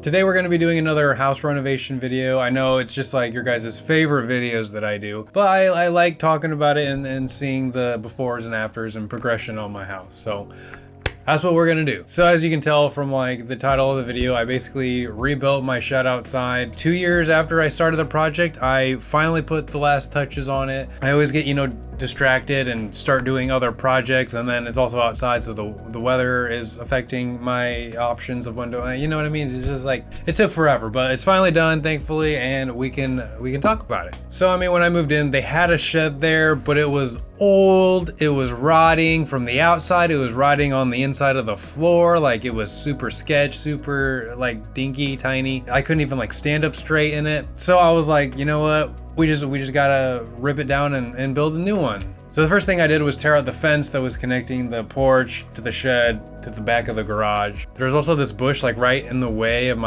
Today we're going to be doing another house renovation video. I know it's just like your guys' favorite videos that I do, but I like talking about it and seeing the befores and afters and progression on my house. So that's what we're gonna do. So as you can tell from like the title of the video, I basically rebuilt my shed outside. 2 years after I started the project, I finally put the last touches on it. I always get, distracted and start doing other projects, and then it's also outside, so the weather is affecting my options of when to, you know what I mean? It's just like, it took forever, but it's finally done, thankfully, and we can talk about it. So I mean, when I moved in, they had a shed there, but it was old, it was rotting from the outside, it was rotting on the inside of the floor, like it was super sketch, super like dinky, tiny. I couldn't even like stand up straight in it. So I was like, you know what? We just gotta rip it down and build a new one. So the first thing I did was tear out the fence that was connecting the porch to the shed to the back of the garage. There's also this bush like right in the way of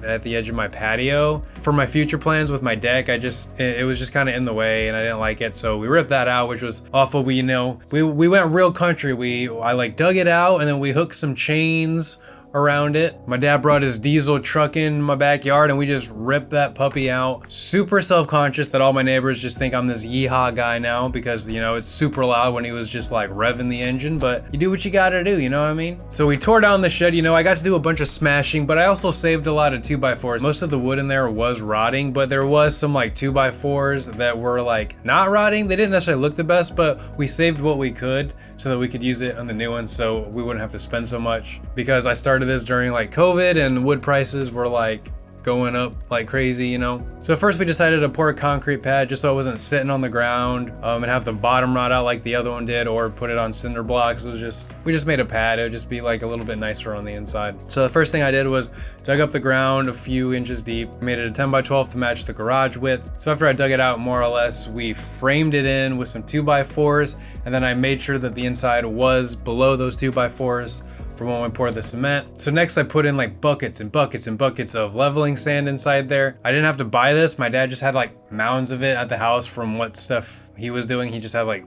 at the edge of my patio. For my future plans with my deck, it was just kind of in the way and I didn't like it. So we ripped that out, which was awful. We went real country. I like dug it out and then we hooked some chains around it. My dad brought his diesel truck in my backyard and we just ripped that puppy out. Super self-conscious that all my neighbors just think I'm this yeehaw guy now because, it's super loud when he was just like revving the engine, but you do what you gotta do, you know what I mean? So we tore down the shed, I got to do a bunch of smashing, but I also saved a lot of 2x4s. Most of the wood in there was rotting, but there was some like 2x4s that were like not rotting. They didn't necessarily look the best, but we saved what we could so that we could use it on the new one so we wouldn't have to spend so much, because I started this during like COVID and wood prices were like going up like crazy, So first we decided to pour a concrete pad just so it wasn't sitting on the ground and have the bottom rot out like the other one did, or put it on cinder blocks. We just made a pad. It would just be like a little bit nicer on the inside. So the first thing I did was dug up the ground a few inches deep, made it a 10x12 to match the garage width. So after I dug it out more or less, we framed it in with some 2x4s, and then I made sure that the inside was below those 2x4s from when we poured the cement. So next I put in like buckets and buckets and buckets of leveling sand inside there. I didn't have to buy this. My dad just had like mounds of it at the house from what stuff he was doing. He just had like,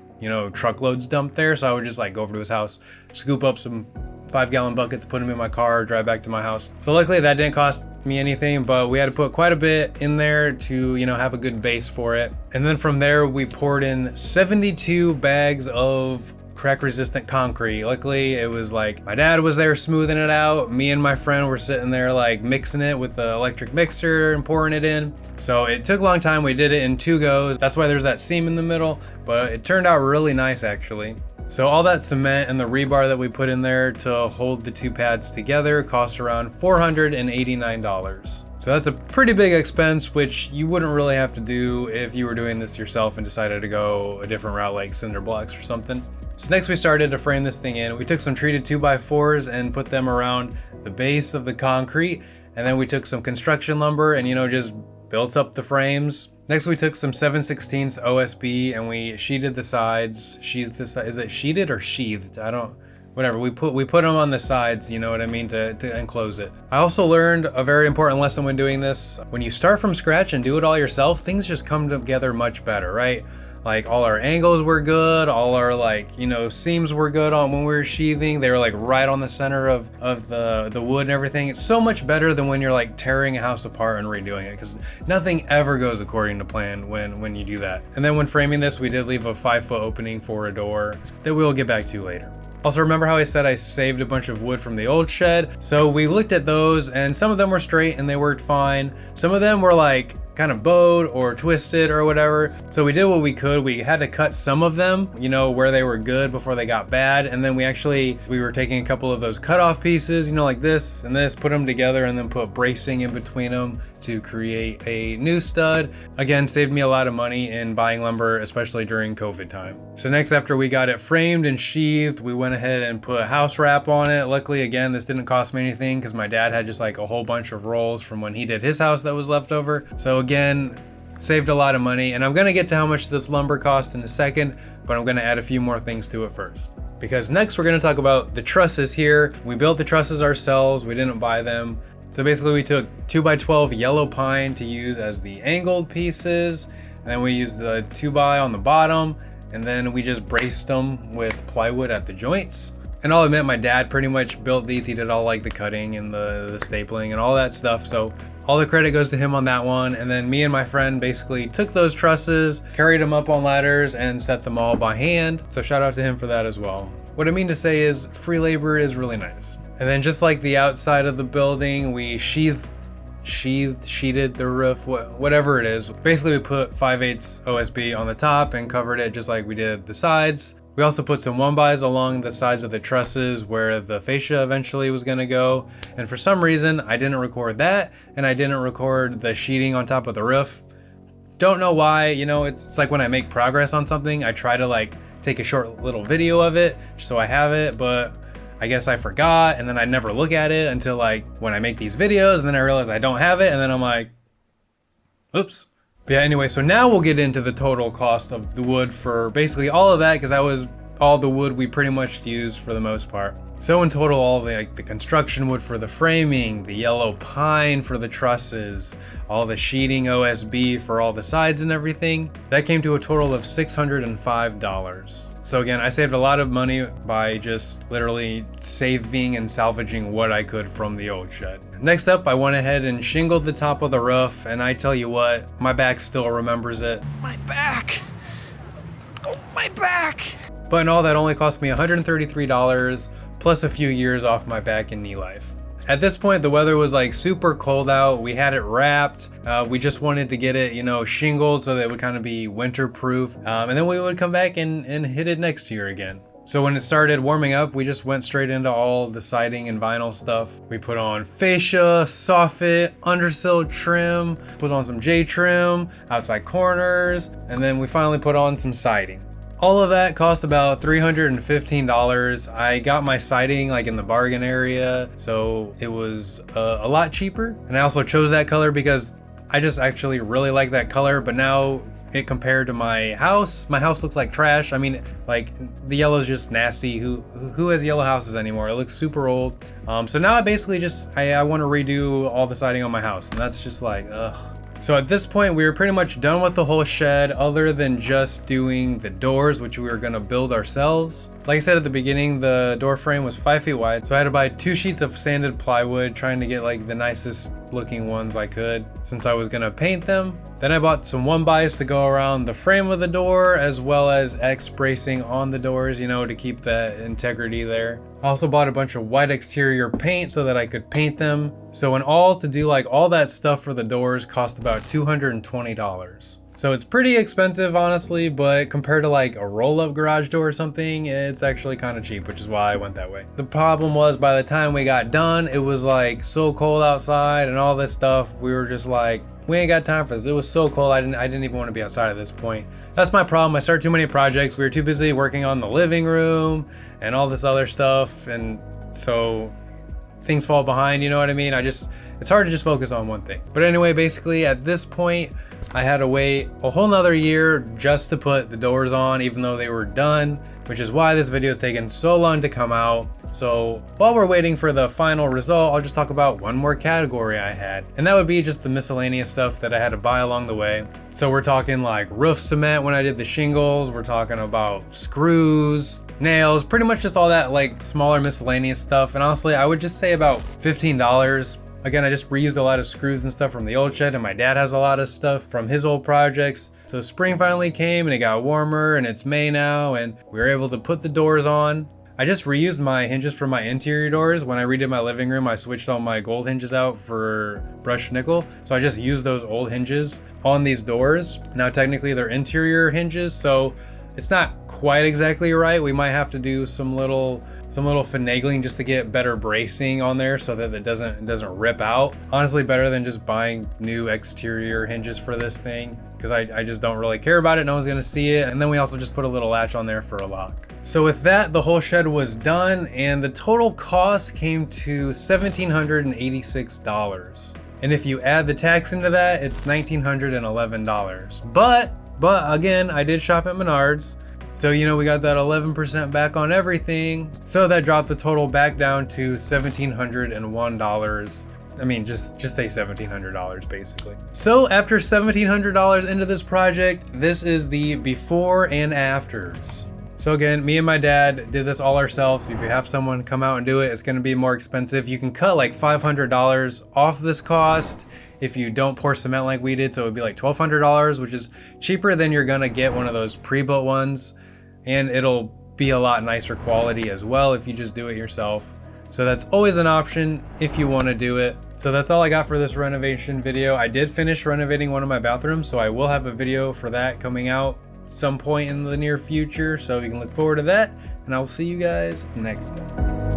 truckloads dumped there. So I would just like go over to his house, scoop up some 5-gallon buckets, put them in my car, drive back to my house. So luckily that didn't cost me anything, but we had to put quite a bit in there to, have a good base for it. And then from there we poured in 72 bags of crack resistant concrete. Luckily it was like my dad was there smoothing it out, me and my friend were sitting there like mixing it with the electric mixer and pouring it in. So it took a long time. We did it in 2 goes. That's why there's that seam in the middle, but it turned out really nice actually. So all that cement and the rebar that we put in there to hold the 2 pads together cost around $489. So that's a pretty big expense, which you wouldn't really have to do if you were doing this yourself and decided to go a different route like cinder blocks or something. So next we started to frame this thing in. We took some treated 2x4s and put them around the base of the concrete. And then we took some construction lumber and, just built up the frames. Next we took some 7/16 OSB and we sheeted the sides. Is it sheeted or sheathed? Whatever, we put them on the sides, you know what I mean, to enclose it. I also learned a very important lesson when doing this. When you start from scratch and do it all yourself, things just come together much better, right? Like all our angles were good, all our seams were good on when we were sheathing. They were like right on the center of the wood and everything. It's so much better than when you're like tearing a house apart and redoing it, because nothing ever goes according to plan when you do that. And then when framing this, we did leave a 5-foot opening for a door that we'll get back to later. Also, remember how I said I saved a bunch of wood from the old shed? So we looked at those and some of them were straight and they worked fine. Some of them were like kind of bowed or twisted or whatever. So we did what we could. We had to cut some of them, where they were good before they got bad. And then we were taking a couple of those cutoff pieces, like this and this, put them together and then put bracing in between them to create a new stud. Again, saved me a lot of money in buying lumber, especially during COVID time. So next, after we got it framed and sheathed, we went ahead and put house wrap on it. Luckily, again, this didn't cost me anything because my dad had just like a whole bunch of rolls from when he did his house that was left over. So again, saved a lot of money, and I'm gonna get to how much this lumber cost in a second, but I'm gonna add a few more things to it first. Because next we're gonna talk about the trusses here. We built the trusses ourselves, we didn't buy them. So basically we took 2x12 yellow pine to use as the angled pieces, and then we used the 2x on the bottom, and then we just braced them with plywood at the joints. And I'll admit, my dad pretty much built these. He did all like the cutting and the stapling and all that stuff. So all the credit goes to him on that one. And then me and my friend basically took those trusses, carried them up on ladders, and set them all by hand. So shout out to him for that as well. What I mean to say is free labor is really nice. And then just like the outside of the building, we sheeted the roof, whatever it is. Basically, we put 5/8 OSB on the top and covered it just like we did the sides. We also put some 1x along the sides of the trusses where the fascia eventually was gonna go. And for some reason, I didn't record that, and I didn't record the sheeting on top of the roof. Don't know why. You know, it's like when I make progress on something, I try to like take a short little video of it just so I have it, but I guess I forgot, and then I never look at it until like when I make these videos, and then I realize I don't have it, and then I'm like, oops. But yeah, anyway, so now we'll get into the total cost of the wood for basically all of that, because that was all the wood we pretty much used for the most part. So in total, all the construction wood for the framing, the yellow pine for the trusses, all the sheeting OSB for all the sides and everything, that came to a total of $605. So again, I saved a lot of money by just literally saving and salvaging what I could from the old shed. Next up, I went ahead and shingled the top of the roof, and I tell you what, my back still remembers it. My back! Oh, my back! But in all, that only cost me $133 plus a few years off my back and knee life. At this point, the weather was like super cold out. We had it wrapped. We just wanted to get it, you know, shingled so that it would kind of be winter proof. And then we would come back and hit it next year again. So when it started warming up, we just went straight into all the siding and vinyl stuff. We put on fascia, soffit, undersill trim, put on some J trim, outside corners, and then we finally put on some siding. All of that cost about $315. I got my siding like in the bargain area, so it was a lot cheaper. And I also chose that color because I just actually really like that color, but now it compared to my house looks like trash. I mean, like the yellow is just nasty. Who has yellow houses anymore? It looks super old. So now I basically just, I want to redo all the siding on my house, and that's just like, ugh. So at this point, we were pretty much done with the whole shed other than just doing the doors, which we were gonna build ourselves. Like I said at the beginning, the door frame was 5 feet wide, so I had to buy 2 sheets of sanded plywood, trying to get like the nicest looking ones I could since I was gonna paint them. Then I bought some 1x to go around the frame of the door, as well as X bracing on the doors, you know, to keep that integrity there. I also bought a bunch of white exterior paint so that I could paint them. So in all, to do like all that stuff for the doors cost about $220. So it's pretty expensive, honestly, but compared to like a roll-up garage door or something, it's actually kind of cheap, which is why I went that way. The problem was, by the time we got done, it was like so cold outside and all this stuff. We were just like, we ain't got time for this. It was so cold, I didn't even want to be outside at this point. That's my problem. I start too many projects. We were too busy working on the living room and all this other stuff, and so things fall behind, you know what I mean? It's hard to just focus on one thing. But anyway, basically at this point, I had to wait a whole nother year just to put the doors on, even though they were done, which is why this video is taking so long to come out. So while we're waiting for the final result, I'll just talk about one more category I had, and that would be just the miscellaneous stuff that I had to buy along the way. So we're talking like roof cement when I did the shingles, we're talking about screws, nails, pretty much just all that like smaller miscellaneous stuff. And honestly, I would just say about $15. Again, I just reused a lot of screws and stuff from the old shed, and my dad has a lot of stuff from his old projects. So spring finally came and it got warmer, and it's May now, and we were able to put the doors on. I just reused my hinges for my interior doors. When I redid my living room, I switched all my gold hinges out for brushed nickel. So I just used those old hinges on these doors. Now technically they're interior hinges, so it's not quite exactly right. We might have to do some little finagling just to get better bracing on there so that it doesn't rip out. Honestly, better than just buying new exterior hinges for this thing, because I just don't really care about it. No one's gonna see it. And then we also just put a little latch on there for a lock. So with that, the whole shed was done, and the total cost came to $1,786. And if you add the tax into that, it's $1,911. But again, I did shop at Menards. So, you know, we got that 11% back on everything. So that dropped the total back down to $1,701. I mean, just say $1,700 basically. So after $1,700 into this project, this is the before and afters. So again, me and my dad did this all ourselves. If you have someone come out and do it, it's gonna be more expensive. You can cut like $500 off this cost if you don't pour cement like we did. So it would be like $1,200, which is cheaper than you're gonna get one of those pre-built ones. And it'll be a lot nicer quality as well if you just do it yourself. So that's always an option if you wanna do it. So that's all I got for this renovation video. I did finish renovating one of my bathrooms, so I will have a video for that coming out some point in the near future. So you can look forward to that, and I will see you guys next time.